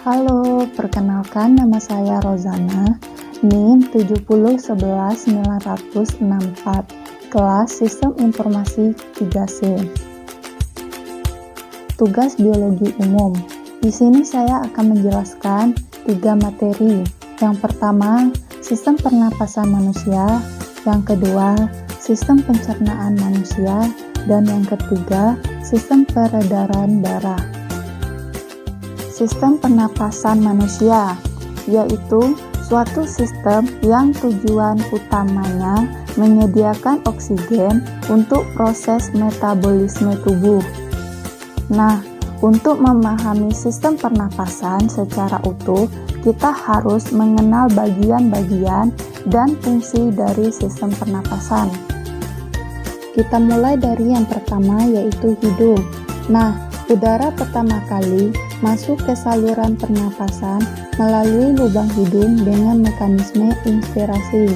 Halo, perkenalkan nama saya Rozana, NIM 7011964, kelas Sistem Informasi 3C. Tugas Biologi Umum. Di sini saya akan menjelaskan 3 materi. Yang pertama, sistem pernapasan manusia, yang kedua, sistem pencernaan manusia, dan yang ketiga, sistem peredaran darah. Sistem pernapasan manusia, yaitu suatu sistem yang tujuan utamanya menyediakan oksigen untuk proses metabolisme tubuh. Nah, untuk memahami sistem pernapasan secara utuh, kita harus mengenal bagian-bagian dan fungsi dari sistem pernapasan. Kita mulai dari yang pertama, yaitu hidung. Nah, udara pertama kali masuk ke saluran pernapasan melalui lubang hidung dengan mekanisme inspirasi.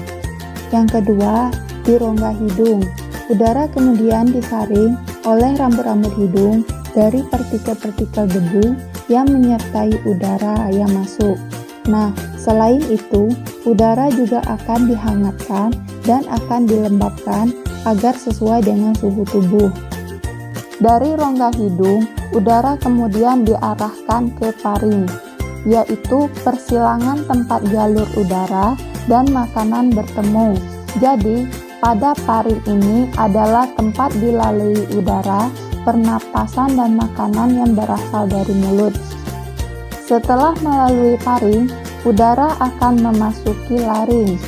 Yang kedua, di rongga hidung. Udara kemudian disaring oleh rambut-rambut hidung dari partikel-partikel debu yang menyertai udara yang masuk. Nah, selain itu, udara juga akan dihangatkan dan akan dilembabkan agar sesuai dengan suhu tubuh. Dari rongga hidung, udara kemudian diarahkan ke paring, yaitu persilangan tempat jalur udara dan makanan bertemu. Jadi, pada paring ini adalah tempat dilalui udara, pernapasan dan makanan yang berasal dari mulut. Setelah melalui paring, udara akan memasuki laring.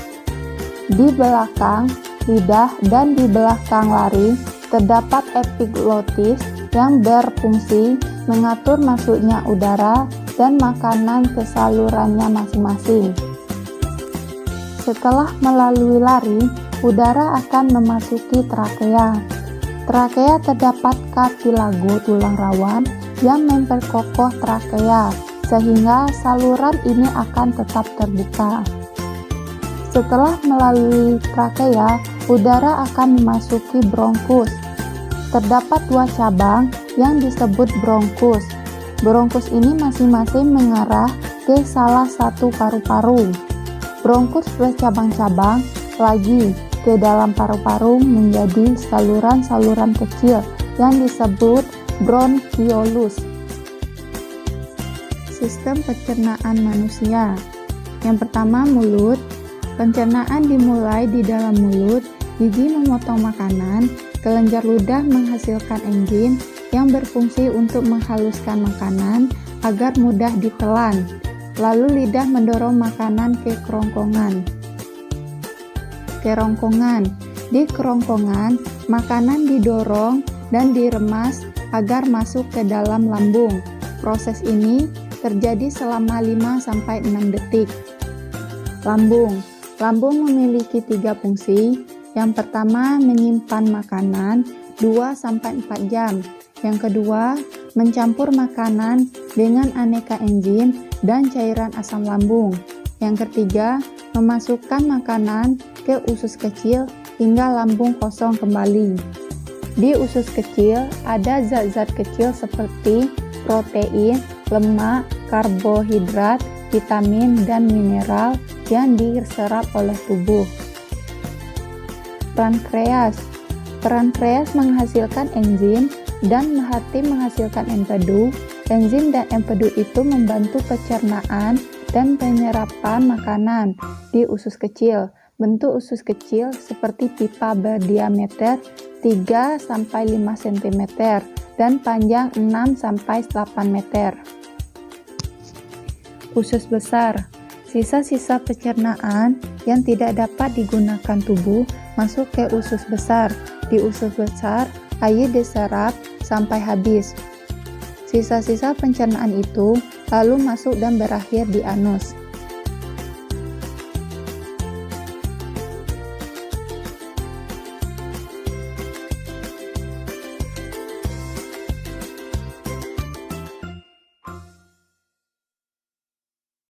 Di belakang lidah dan di belakang laring terdapat epiglotis yang berfungsi mengatur masuknya udara dan makanan ke salurannya masing-masing. Setelah melalui laring, udara akan memasuki trakea. Trakea terdapat kartilago tulang rawan yang memperkokoh trakea, sehingga saluran ini akan tetap terbuka. Setelah melalui trakea, udara akan memasuki bronkus. Terdapat 2 cabang yang disebut bronkus. Bronkus ini masing-masing mengarah ke salah satu paru-paru. Bronkus bercabang-cabang lagi ke dalam paru-paru menjadi saluran-saluran kecil yang disebut bronkiolus. Sistem pencernaan manusia. Yang pertama, mulut. Pencernaan dimulai di dalam mulut, gigi memotong makanan, kelenjar ludah menghasilkan enzim yang berfungsi untuk menghaluskan makanan agar mudah ditelan. Lalu lidah mendorong makanan ke kerongkongan. Kerongkongan. Di kerongkongan, makanan didorong dan diremas agar masuk ke dalam lambung. Proses ini terjadi selama 5-6 detik. Lambung. Lambung memiliki 3 fungsi. Yang pertama, menyimpan makanan 2-4 jam. Yang kedua, mencampur makanan dengan aneka enzim dan cairan asam lambung. Yang ketiga, memasukkan makanan ke usus kecil hingga lambung kosong kembali. Di usus kecil ada zat-zat kecil seperti protein, lemak, karbohidrat, vitamin, dan mineral yang diserap oleh tubuh. Pankreas. Pankreas menghasilkan enzim dan hati menghasilkan empedu. Enzim dan empedu itu membantu pencernaan dan penyerapan makanan di usus kecil. Bentuk usus kecil seperti pipa berdiameter 3-5 cm dan panjang 6-8 meter. Usus besar. Sisa-sisa pencernaan yang tidak dapat digunakan tubuh masuk ke usus besar. Di usus besar, air diserap sampai habis. Sisa-sisa pencernaan itu lalu masuk dan berakhir di anus.